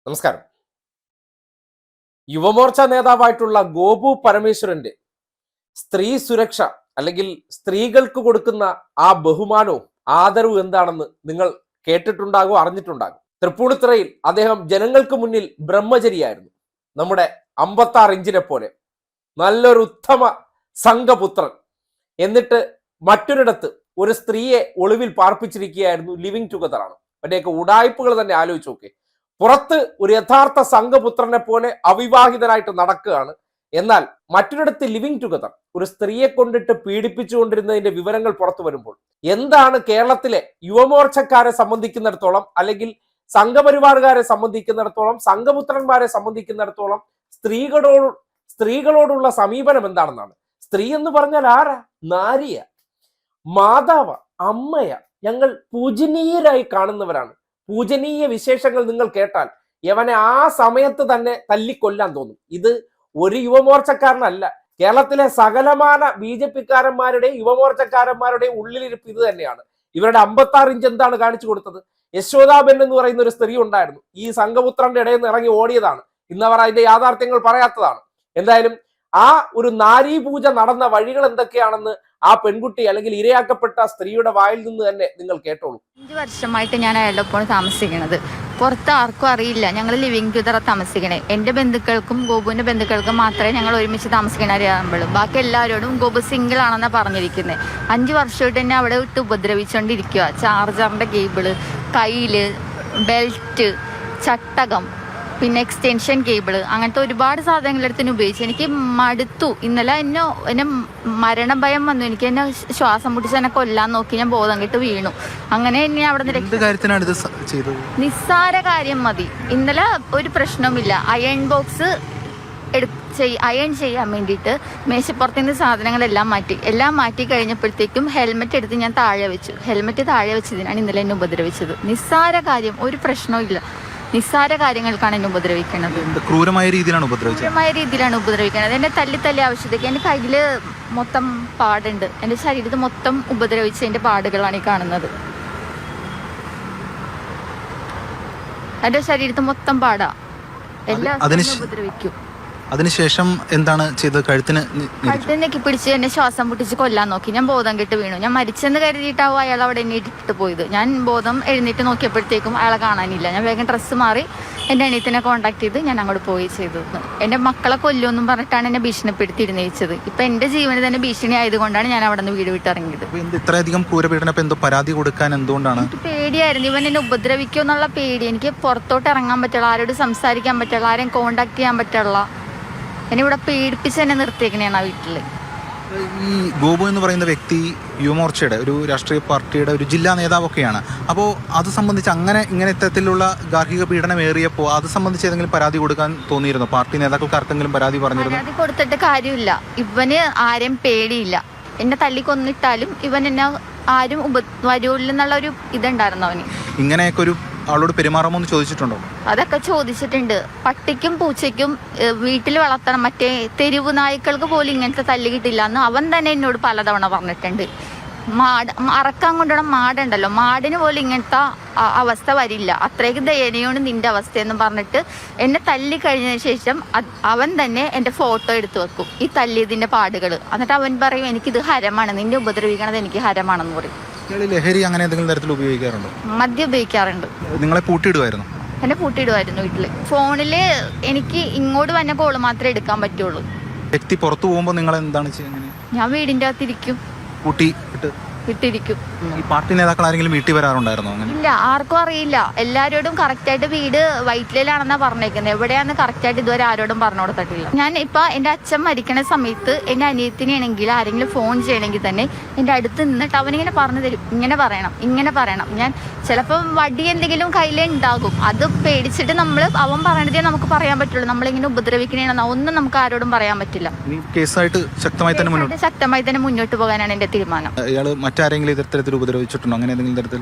നമസ്കാരം. യുവമോർച്ച നേതാവായിട്ടുള്ള ഗോപു പരമേശ്വരന്റെ സ്ത്രീ സുരക്ഷ അല്ലെങ്കിൽ സ്ത്രീകൾക്ക് കൊടുക്കുന്ന ആ ബഹുമാനവും ആദരവും എന്താണെന്ന് നിങ്ങൾ കേട്ടിട്ടുണ്ടാകും, അറിഞ്ഞിട്ടുണ്ടാകും. തൃപ്പൂണിത്തുറയിൽ അദ്ദേഹം ജനങ്ങൾക്ക് മുന്നിൽ ബ്രഹ്മചരിയായിരുന്നു. നമ്മുടെ 56 ഇഞ്ചിനെ പോലെ നല്ലൊരു ഉത്തമ സംഘപുത്രൻ. എന്നിട്ട് മറ്റൊരിടത്ത് ഒരു സ്ത്രീയെ ഒളിവിൽ പാർപ്പിച്ചിരിക്കുകയായിരുന്നു. ലിവിങ് ടുഗദർ ആണ്. അവരുടെയൊക്കെ ഉടായ്പകൾ തന്നെ ആലോചിച്ച് നോക്കെ. പുറത്ത് ഒരു യഥാർത്ഥ സംഘപുത്രനെ പോലെ അവിവാഹിതനായിട്ട് നടക്കുകയാണ്. എന്നാൽ മറ്റൊരിടത്ത് ലിവിങ് ടുഗദർ ഒരു സ്ത്രീയെ കൊണ്ടിട്ട് പീഡിപ്പിച്ചുകൊണ്ടിരുന്നതിന്റെ വിവരങ്ങൾ പുറത്തു വരുമ്പോൾ എന്താണ് കേരളത്തിലെ യുവമോർച്ചക്കാരെ സംബന്ധിക്കുന്നിടത്തോളം, അല്ലെങ്കിൽ സംഘപരിവാറുകാരെ സംബന്ധിക്കുന്നിടത്തോളം, സംഘപുത്രന്മാരെ സംബന്ധിക്കുന്നിടത്തോളം സ്ത്രീകളോടുള്ള സമീപനം എന്താണെന്നാണ്. സ്ത്രീ എന്ന് പറഞ്ഞാൽ ആരാ? നാരിയ, മാതാവ, അമ്മയ. ഞങ്ങൾ പൂജനീയരായി കാണുന്നവരാണ്. പൂജനീയ വിശേഷങ്ങൾ നിങ്ങൾ കേട്ടാൽ യവനെ ആ സമയത്ത് തന്നെ തല്ലിക്കൊല്ലാൻ തോന്നും. ഇത് ഒരു യുവമോർച്ചക്കാരനല്ല, കേരളത്തിലെ സകലമാന BJP-കാരന്മാരുടെയും യുവമോർച്ചക്കാരന്മാരുടെയും ഉള്ളിലിരിപ്പ് ഇത് തന്നെയാണ്. ഇവരുടെ 56 ഇഞ്ച് എന്താണ് കാണിച്ചു കൊടുത്തത്? യശോദാബെൻ എന്ന് പറയുന്ന ഒരു സ്ത്രീ ഉണ്ടായിരുന്നു. ഈ സംഘപുത്രന്റെ ഇടയിൽ നിന്ന് ഇറങ്ങി ഓടിയതാണ്. ഇന്നവർ അതിന്റെ യാഥാർത്ഥ്യങ്ങൾ പറയാത്തതാണ്. എന്തായാലും ആ ഒരു നാരീപൂജ നടന്ന വഴികൾ എന്തൊക്കെയാണെന്ന് ആ പെൺകുട്ടി അല്ലെങ്കിൽ ഇരയാക്കപ്പെട്ട സ്ത്രീയുടെ വായിൽ നിന്ന് തന്നെ നിങ്ങൾ കേട്ടോളൂ. 5 വർഷമായിട്ട് ഞാൻ അയാളുടെ ഒപ്പം താമസിക്കുന്നത്. പുറത്ത് ആർക്കും അറിയില്ല. ഞങ്ങൾ ലിവിങ് ടുഗദർ താമസിക്കണേ. എൻ്റെ ബന്ധുക്കൾക്കും ഗോപുവിൻ്റെ ബന്ധുക്കൾക്കും മാത്രമേ ഞങ്ങൾ ഒരുമിച്ച് താമസിക്കണ അറിയാറുള്ളൂ. ബാക്കി എല്ലാവരോടും ഗോപു സിംഗിൾ ആണെന്നാണ് പറഞ്ഞിരിക്കുന്നത്. 5 വർഷമായിട്ട് എന്നെ അവിടെ വിട്ട് ഉപദ്രവിച്ചുകൊണ്ടിരിക്കുക. ചാർജറിൻ്റെ കേബിള്, കയ്യില് ബെൽറ്റ്, ചട്ടകം, പിന്നെ എക്സ്റ്റൻഷൻ കേബിള്, അങ്ങനത്തെ ഒരുപാട് സാധനങ്ങളെടുത്തിന് ഉപയോഗിച്ച് എനിക്ക് മടുത്തു. ഇന്നലെ എന്നെ മരണഭയം വന്നു. എനിക്ക് എന്നെ ശ്വാസം മുട്ടിച്ച് എന്നെ കൊല്ലാൻ നോക്കി. ഞാൻ ബോധം കെട്ട് വീണു. അങ്ങനെ എന്നെ അവിടെ നിന്ന് നിസ്സാര കാര്യം മതി. ഇന്നലെ ഒരു പ്രശ്നവുമില്ല. അയൺ ബോക്സ് അയൺ ചെയ്യാൻ വേണ്ടിയിട്ട് മേശപ്പുറത്തുനിന്ന് സാധനങ്ങളെല്ലാം മാറ്റി കഴിഞ്ഞപ്പോഴത്തേക്കും ഹെൽമെറ്റ് എടുത്ത് ഞാൻ താഴെ വെച്ചു. ഹെൽമെറ്റ് താഴെ വെച്ചതിനാണ് ഇന്നലെ എന്നെ ഉപദ്രവിച്ചത്. നിസ്സാര കാര്യം, ഒരു പ്രശ്നവും ഇല്ല. നിസ്സാര കാര്യങ്ങൾക്കാണ് എന്നെ ഉപദ്രവിക്കുന്നത്. ക്രൂരമായ രീതിയിലാണ് ഉപദ്രവിക്കുന്നത്. എന്നെ തല്ലി ആവശ്യത്തേക്ക് എൻ്റെ കയ്യിൽ മൊത്തം പാടുണ്ട്. എൻ്റെ ശരീരത്തിൽ മൊത്തം ഉപദ്രവിച്ചതിൻ്റെ പാടുകളാണ് ഈ കാണുന്നത്. എൻ്റെ ശരീരത്തിൽ മൊത്തം പാടാ. എല്ലാ ഉപദ്രവിക്കും. അതിനുശേഷം എന്താണ് ചെയ്തത്? കഴുത്തിന് നെക്കി പിടിച്ച് എന്നെ ശ്വാസം മുട്ടിച്ച് കൊല്ലാൻ നോക്കി. ഞാൻ ബോധം കെട്ട് വീണു. ഞാൻ മരിച്ചെന്ന് കരുതിയിട്ടാവും അയാൾ അവിടെ എന്നെ ഇട്ടിട്ട് പോയത്. ഞാൻ ബോധം എഴുന്നേറ്റ് നോക്കിയപ്പോഴത്തേക്കും അയാളെ കാണാനില്ല. ഞാൻ വേഗം ഡ്രസ്സ് മാറി എൻ്റെ അനിയത്തിനെ കോൺടാക്ട് ചെയ്ത് ഞാൻ അങ്ങോട്ട് പോയി ചെയ്തു. എൻ്റെ മക്കളെ കൊല്ലുമെന്നും പറഞ്ഞിട്ടാണ് എന്നെ ഭീഷണിപ്പെടുത്തി ഇരുന്നയിച്ചത്. ഇപ്പൊ എൻ്റെ ജീവന് തന്നെ ഭീഷണി ആയതുകൊണ്ടാണ് ഞാൻ അവിടെ നിന്ന് വീട് വിട്ടിറങ്ങിയത്. ഇത്രയധികം ക്രൂരപീഡനം പരാതി കൊടുക്കാൻ എന്തുകൊണ്ടാണ്? എനിക്ക് പേടിയായിരുന്നു. ഇവൻ എന്നെ ഉപദ്രവിക്കുമോ എന്നുള്ള പേടി. എനിക്ക് പുറത്തോട്ട് ഇറങ്ങാൻ പറ്റുള്ള, ആരോട് സംസാരിക്കാൻ പറ്റുള്ള, ആരെയും കോൺടാക്ട് ചെയ്യാൻ പറ്റുള്ള, എന്നെ ഇവിടെ പേടിപ്പിച്ച് എന്നെ നിർത്തിയേക്കണേണ് ആ വീട്ടില്. ഈ ഗോപു എന്ന് പറയുന്ന വ്യക്തി യുവമോർച്ചയുടെ ഒരു രാഷ്ട്രീയ പാർട്ടിയുടെ ഒരു ജില്ലാ നേതാവൊക്കെയാണ്. അപ്പോൾ അത് സംബന്ധിച്ച് ഇങ്ങനെ ഇത്തരത്തിലുള്ള ഗാർഹിക പീഡനം ഏറിയപ്പോൾ അത് സംബന്ധിച്ച് ഏതെങ്കിലും പരാതി കൊടുക്കാൻ തോന്നിയിരുന്നു? പാർട്ടി നേതാക്കൾക്ക് ആർക്കെങ്കിലും പരാതി പറഞ്ഞിരുന്നു? പരാതി കൊടുത്തിട്ട് കാര്യമില്ല. ഇവന് ആരെയും പേടിയില്ല. എന്നെ തല്ലിക്കൊന്നിട്ടാലും ഇവൻ എന്നെ ആരും വരുള്ളൂ എന്നുള്ള ഒരു ഇതുണ്ടായിരുന്നു അവന്. ഇങ്ങനെയൊക്കെ ഒരു ആളോട് പെരുമാറാമോ എന്ന് ചോദിച്ചിട്ടുണ്ടോ? അതൊക്കെ ചോദിച്ചിട്ടുണ്ട്. പട്ടിക്കും പൂച്ചയ്ക്കും വീട്ടിൽ വളർത്തണം, മറ്റേ തെരുവ് നായ്ക്കൾക്ക് പോലും ഇങ്ങനത്തെ തല്ല് കിട്ടില്ല എന്ന് അവൻ തന്നെ എന്നോട് പലതവണ പറഞ്ഞിട്ടുണ്ട്. അറക്കാൻ കൊണ്ടുവന്ന മാടുണ്ടല്ലോ, മാടിന് പോലും ഇങ്ങനത്തെ അവസ്ഥ വരില്ല, അത്രയ്ക്ക് ദയനീയമാണ് നിന്റെ അവസ്ഥയെന്ന് പറഞ്ഞിട്ട് എന്നെ തല്ലി കഴിഞ്ഞതിന് ശേഷം അവൻ തന്നെ എൻ്റെ ഫോട്ടോ എടുത്തു വെക്കും, ഈ തല്ലിയതിൻ്റെ പാടുകൾ. എന്നിട്ട് അവൻ പറയും എനിക്കിത് ഹരമാണ്, നിന്നെ ഉപദ്രവിക്കണത് എനിക്ക് ഹരമാണെന്ന് പറയും. ലഹരി അങ്ങനെ എന്തെങ്കിലും തരത്തിൽ ഉപയോഗിക്കാറുണ്ടോ? മദ്യം ഉപയോഗിക്കാറുണ്ട്. നിങ്ങളെ പൂട്ടിയിടുമായിരുന്നു? എന്നെ പൂട്ടിയിടുമായിരുന്നു വീട്ടില്. ഫോണില് എനിക്ക് ഇങ്ങോട്ട് വന്ന കോള് മാത്രമേ എടുക്കാൻ പറ്റുള്ളൂ. വ്യക്തി പുറത്തു പോകുമ്പോൾ നിങ്ങൾ എന്താണ് ചെയ്യുന്നത്? ഞാൻ വീടിന്റെ അകത്തിരിക്കും, ഇട്ടിരിക്കും. ഈ പാർട്ടി നേതാക്കൾ ആരെങ്കിലും വീട്ടിൽ വരാറുണ്ടായിരുന്നോ? ഇല്ല, ആർക്കും അറിയില്ല. എല്ലാവരോടും കറക്റ്റായിട്ട് വീട് വൈറ്റിലാണെന്നാ പറഞ്ഞേക്കുന്നത്. എവിടെയാന്ന് കറക്റ്റായിട്ട് ഇതുവരെ ആരോടും പറഞ്ഞു കൊടുത്തിട്ടില്ല. ഞാൻ ഇപ്പൊ എൻ്റെ അച്ഛൻ മരിക്കണ സമയത്ത് എൻ്റെ അനിയത്തിനാണെങ്കിൽ ആരെങ്കിലും ഫോൺ ചെയ്യണമെങ്കിൽ തന്നെ എൻ്റെ അടുത്ത് നിന്നിട്ട് അവനിങ്ങനെ പറഞ്ഞു തരും, ഇങ്ങനെ പറയണം. ഞാൻ ചിലപ്പോൾ വടി എന്തെങ്കിലും കയ്യിലുണ്ടാകും. അത് പേടിച്ചിട്ട് അവൻ പറയണതേ നമുക്ക് പറയാൻ പറ്റുള്ളൂ. നമ്മളിങ്ങനെ ഉപദ്രവിക്കണേണെന്ന് ഒന്നും നമുക്ക് ആരോടും പറയാൻ പറ്റില്ല. കേസായിട്ട് ശക്തമായി തന്നെ മുന്നോട്ട് പോകാനാണ് എൻ്റെ തീരുമാനം. മറ്റാരെങ്കിലും ഇത്തരത്തിൽ ഉപദ്രവിച്ചിട്ടുണ്ടോ? അങ്ങനെ എന്തെങ്കിലും തരത്തിൽ?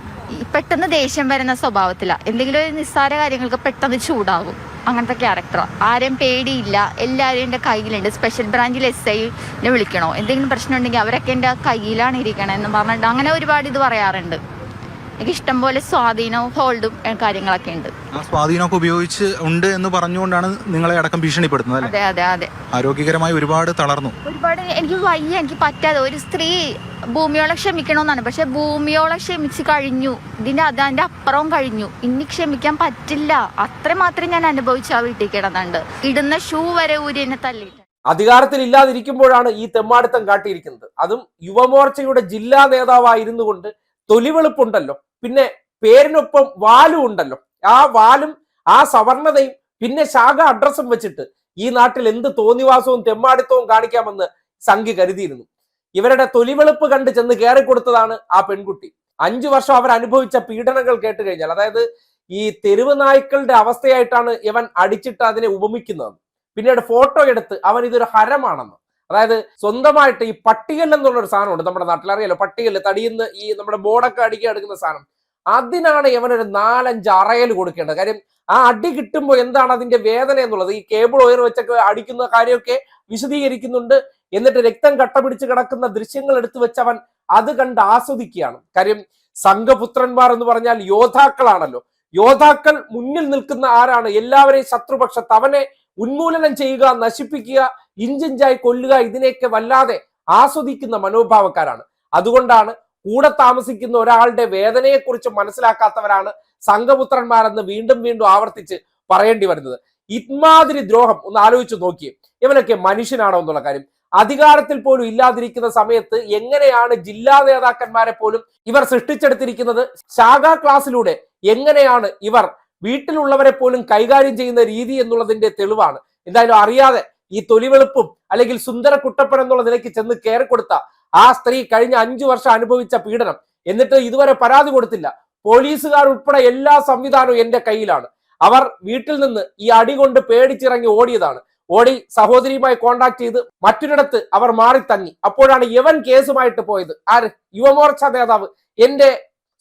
പെട്ടെന്ന് ദേഷ്യം വരുന്ന സ്വഭാവത്തിലാണ്. എന്തെങ്കിലും ഒരു നിസ്സാര കാര്യങ്ങൾക്ക് പെട്ടെന്ന് ചൂടാകും. അങ്ങനത്തെ ക്യാരക്ടറാണ്. ആരെയും പേടിയില്ല, എല്ലാവരും എൻ്റെ കയ്യിലുണ്ട്. സ്പെഷ്യൽ ബ്രാഞ്ചിൽ SIനെ വിളിക്കണോ, എന്തെങ്കിലും പ്രശ്നം ഉണ്ടെങ്കിൽ അവരൊക്കെ എൻ്റെ കയ്യിലാണ് ഇരിക്കണമെന്ന് പറഞ്ഞിട്ട് അങ്ങനെ ഒരുപാട് ഇത് പറയാറുണ്ട്. എനിക്ക് ഇഷ്ടം പോലെ സ്വാധീനവും ഹോൾഡും കാര്യങ്ങളൊക്കെ ഉണ്ട്. ആ സ്വാധീനമൊക്കെ ഉപയോഗിച്ച് ഉണ്ട് എന്ന് പറഞ്ഞുകൊണ്ടാണ് നിങ്ങളെ അടക്കം ഭീഷണിപ്പെടുത്തുന്നത് അല്ലേ? അതെ അതെ അതെ. ആരോഗ്യകരമായി ഒരുപാട് തളർന്നു. ഒരുപാട് എനിക്ക് വയ്യ, എനിക്ക് പറ്റാതെ. ഒരു സ്ത്രീ ഭൂമിയോളം ക്ഷമിക്കണമെന്നാണ്, പക്ഷെ ഭൂമിയോളം ക്ഷമിച്ച് കഴിഞ്ഞു. അതിന്റെ അപ്പുറവും കഴിഞ്ഞു. ഇനി ക്ഷമിക്കാൻ പറ്റില്ല. അത്രമാത്രം ഞാൻ അനുഭവിച്ചു. ആ വീട്ടിൽ കിടന്നുണ്ട്. ഇടുന്ന ഷൂ വരെ ഊരി എന്നെ തള്ളിയിട്ട്. അധികാരത്തിൽ ഇല്ലാതിരിക്കുമ്പോഴാണ് ഈ തെമ്മാടിത്തം കാട്ടിയിരിക്കുന്നത്. അതും യുവമോർച്ചയുടെ ജില്ലാ നേതാവായിരുന്നു കൊണ്ട് തൊലിവെളുപ്പുണ്ടല്ലോ, പിന്നെ പേരിനൊപ്പം വാലും ഉണ്ടല്ലോ. ആ വാലും ആ സവർണതയും പിന്നെ ശാഖ അഡ്രസ്സും വെച്ചിട്ട് ഈ നാട്ടിൽ എന്ത് തോന്നിവാസവും തെമ്മാടിത്തവും കാണിക്കാമെന്ന് സംഘി കരുതിയിരുന്നു. ഇവരുടെ തൊലിവെളുപ്പ് കണ്ട് ചെന്ന് കയറിക്കൊടുത്തതാണ് ആ പെൺകുട്ടി. 5 വർഷം അവർ അനുഭവിച്ച പീഡനങ്ങൾ കേട്ട് കഴിഞ്ഞാൽ, അതായത് ഈ തെരുവ് നായ്ക്കളുടെ അവസ്ഥയായിട്ടാണ് ഇവൻ അടിച്ചിട്ട് അതിനെ ഉപമിക്കുന്നത്. പിന്നീട് ഫോട്ടോ എടുത്ത് അവൻ ഇതൊരു ഹരമാണെന്ന്, അതായത് സ്വന്തമായിട്ട് ഈ പട്ടികൽ എന്നുള്ളൊരു സാധനമുണ്ട് നമ്മുടെ നാട്ടിൽ, അറിയാലോ, പട്ടികല് തടിയുന്ന ഈ നമ്മുടെ ബോർഡൊക്കെ അടിക്കാൻ എടുക്കുന്ന സാധനം. അതിനാണ് ഇവനൊരു 4-5 അറയൽ കൊടുക്കേണ്ടത്. കാര്യം ആ അടി കിട്ടുമ്പോൾ എന്താണ് അതിന്റെ വേദന എന്നുള്ളത് ഈ കേബിൾ വയർ വെച്ചൊക്കെ അടിക്കുന്ന കാര്യമൊക്കെ വിശദീകരിക്കുന്നുണ്ട്. എന്നിട്ട് രക്തം കട്ട പിടിച്ച് കിടക്കുന്ന ദൃശ്യങ്ങൾ എടുത്തു വെച്ച് അവൻ അത് കണ്ട് ആസ്വദിക്കുകയാണ്. കാര്യം സംഘപുത്രന്മാർ എന്ന് പറഞ്ഞാൽ യോദ്ധാക്കളാണല്ലോ. യോദ്ധാക്കൾ മുന്നിൽ നിൽക്കുന്ന ആരാണ്? എല്ലാവരെയും ശത്രുപക്ഷത്ത്, അവനെ ഉന്മൂലനം ചെയ്യുക, നശിപ്പിക്കുക, ഇഞ്ചിഞ്ചായി കൊല്ലുക, ഇതിനെയൊക്കെ വല്ലാതെ ആസ്വദിക്കുന്ന മനോഭാവക്കാരാണ്. അതുകൊണ്ടാണ് കൂടെ താമസിക്കുന്ന ഒരാളുടെ വേദനയെക്കുറിച്ച് മനസ്സിലാക്കാത്തവരാണ് സംഘപുത്രന്മാരെന്ന് വീണ്ടും വീണ്ടും ആവർത്തിച്ച് പറയേണ്ടി വരുന്നത്. ഇമാതിരി ദ്രോഹം ഒന്ന് ആലോചിച്ച് നോക്കിയേ. ഇവനൊക്കെ മനുഷ്യനാണോ എന്നുള്ള കാര്യം. അധികാരത്തിൽ പോലും ഇല്ലാതിരിക്കുന്ന സമയത്ത് എങ്ങനെയാണ് ജില്ലാ നേതാക്കന്മാരെ പോലും ഇവർ സൃഷ്ടിച്ചെടുത്തിരിക്കുന്നത്? ശാഖാ ക്ലാസ്സിലൂടെ എങ്ങനെയാണ് ഇവർ വീട്ടിലുള്ളവരെ പോലും കൈകാര്യം ചെയ്യുന്ന രീതി എന്നുള്ളതിന്റെ തെളിവാണ്. എന്തായാലും അറിയാതെ ഈ തൊലിവെളുപ്പും അല്ലെങ്കിൽ സുന്ദര കുട്ടപ്പൻ എന്നുള്ള നിലയ്ക്ക് ചെന്ന് കയറിക്കൊടുത്ത ആ സ്ത്രീ കഴിഞ്ഞ 5 വർഷം അനുഭവിച്ച പീഡനം, എന്നിട്ട് ഇതുവരെ പരാതി കൊടുത്തില്ല. പോലീസുകാർ ഉൾപ്പെടെ എല്ലാ സംവിധാനവും എന്റെ കയ്യിലാണ്. അവർ വീട്ടിൽ നിന്ന് ഈ അടി കൊണ്ട് പേടിച്ചിറങ്ങി ഓടിയതാണ്. ഓടി സഹോദരിയുമായി കോണ്ടാക്ട് ചെയ്ത് മറ്റൊരിടത്ത് അവർ മാറി തങ്ങി. അപ്പോഴാണ് ഇവൻ കേസുമായിട്ട് പോയത്. ആര്? യുവമോർച്ച നേതാവ്. എന്റെ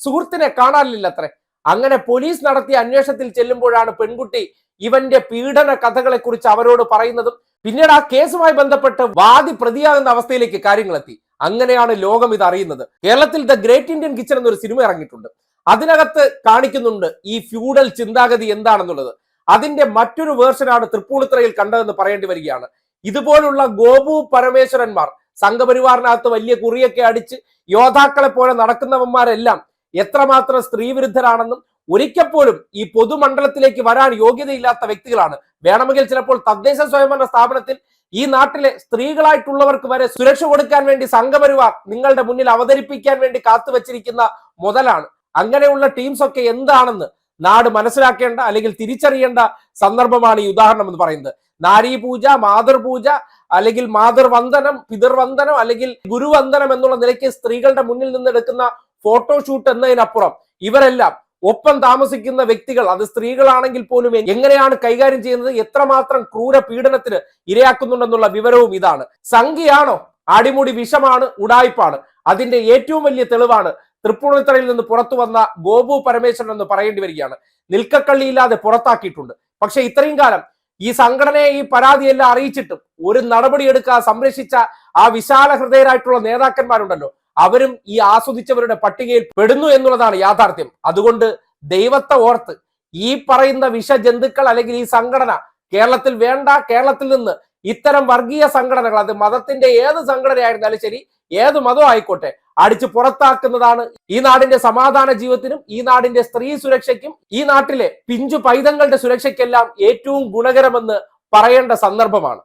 സുഹൃത്തിനെ കാണാനില്ല അത്രേ. അങ്ങനെ പോലീസ് നടത്തിയ അന്വേഷണത്തിൽ ചെല്ലുമ്പോഴാണ് പെൺകുട്ടി ഇവന്റെ പീഡന കഥകളെ കുറിച്ച് അവരോട് പറയുന്നതും പിന്നീട് ആ കേസുമായി ബന്ധപ്പെട്ട് വാദി പ്രതിയാകുന്ന അവസ്ഥയിലേക്ക് കാര്യങ്ങൾ എത്തി. അങ്ങനെയാണ് ലോകം ഇത് അറിയുന്നത്. കേരളത്തിൽ ദ ഗ്രേറ്റ് ഇന്ത്യൻ കിച്ചൺ എന്നൊരു സിനിമ ഇറങ്ങിയിട്ടുണ്ട്. അതിനകത്ത് കാണിക്കുന്നുണ്ട് ഈ ഫ്യൂഡൽ ചിന്താഗതി എന്താണെന്നുള്ളത്. അതിന്റെ മറ്റൊരു വേർഷനാണ് തൃപ്പൂണിത്തുറയിൽ കണ്ടതെന്ന് പറയേണ്ടി വരികയാണ്. ഇതുപോലുള്ള ഗോപു പരമേശ്വരന്മാർ സംഘപരിവാറിനകത്ത് വലിയ കുറിയൊക്കെ അടിച്ച് യോദ്ധാക്കളെ പോലെ നടക്കുന്നവന്മാരെല്ലാം എത്രമാത്രം സ്ത്രീവിരുദ്ധരാണെന്നും ഒരിക്കൽ പോലും ഈ പൊതുമണ്ഡലത്തിലേക്ക് വരാൻ യോഗ്യതയില്ലാത്ത വ്യക്തികളാണ്. വേണമെങ്കിൽ ചിലപ്പോൾ തദ്ദേശ സ്വയംഭരണ സ്ഥാപനത്തിൽ ഈ നാട്ടിലെ സ്ത്രീകളായിട്ടുള്ളവർക്ക് വരെ സുരക്ഷ കൊടുക്കാൻ വേണ്ടി സംഘപരിവാർ നിങ്ങളുടെ മുന്നിൽ അവതരിപ്പിക്കാൻ വേണ്ടി കാത്തുവച്ചിരിക്കുന്ന മുതലാണ്. അങ്ങനെയുള്ള ടീംസ് ഒക്കെ എന്താണെന്ന് നാട് മനസ്സിലാക്കേണ്ട അല്ലെങ്കിൽ തിരിച്ചറിയേണ്ട സന്ദർഭമാണ് ഈ ഉദാഹരണം എന്ന് പറയുന്നത്. നാരീപൂജ, മാതൃപൂജ, അല്ലെങ്കിൽ മാതൃവന്ദനം, പിതൃവന്ദനം, അല്ലെങ്കിൽ ഗുരുവന്ദനം എന്നുള്ള നിലയ്ക്ക് സ്ത്രീകളുടെ മുന്നിൽ നിന്ന് എടുക്കുന്ന ഫോട്ടോഷൂട്ട് എന്നതിനപ്പുറം ഇവരെല്ലാം ഒപ്പം താമസിക്കുന്ന വ്യക്തികൾ, അത് സ്ത്രീകളാണെങ്കിൽ പോലും എങ്ങനെയാണ് കൈകാര്യം ചെയ്യുന്നത്, എത്രമാത്രം ക്രൂര പീഡനത്തിന് ഇരയാക്കുന്നുണ്ടെന്നുള്ള വിവരവും ഇതാണ്. സംഖ്യയാണോ? അടിമുടി വിഷമാണ്, ഉടായ്പാണ്. അതിന്റെ ഏറ്റവും വലിയ തെളിവാണ് തൃപ്പൂണിത്തുറയിൽ നിന്ന് പുറത്തു വന്ന ഗോപു പരമേശ്വരൻ എന്ന് പറയേണ്ടി വരികയാണ്. നിൽക്കക്കള്ളിയില്ലാതെ പുറത്താക്കിയിട്ടുണ്ട്. പക്ഷെ ഇത്രയും കാലം ഈ സംഘടനയെ ഈ പരാതിയെല്ലാം അറിയിച്ചിട്ടും ഒരു നടപടി എടുക്കാൻ സംരക്ഷിച്ച ആ വിശാല ഹൃദയരായിട്ടുള്ള നേതാക്കന്മാരുണ്ടല്ലോ, അവരും ഈ ആസ്വദിച്ചവരുടെ പട്ടികയിൽ പെടുന്നു എന്നുള്ളതാണ് യാഥാർത്ഥ്യം. അതുകൊണ്ട് ദൈവത്തെ ഓർത്ത് ഈ പറയുന്ന വിഷജന്തുക്കൾ അല്ലെങ്കിൽ ഈ സംഘടന കേരളത്തിൽ വേണ്ട. കേരളത്തിൽ നിന്ന് ഇത്തരം വർഗീയ സംഘടനകൾ, അത് മതത്തിന്റെ ഏത് സംഘടനയായിരുന്നാലും ശരി, ഏത് മതം ആയിക്കോട്ടെ, അടിച്ചു പുറത്താക്കുന്നതാണ് ഈ നാടിന്റെ സമാധാന ജീവിതത്തിനും ഈ നാടിന്റെ സ്ത്രീ സുരക്ഷയ്ക്കും ഈ നാട്ടിലെ പിഞ്ചു പൈതങ്ങളുടെ സുരക്ഷയ്ക്കെല്ലാം ഏറ്റവും ഗുണകരമെന്ന് പറയേണ്ട സന്ദർഭമാണ്.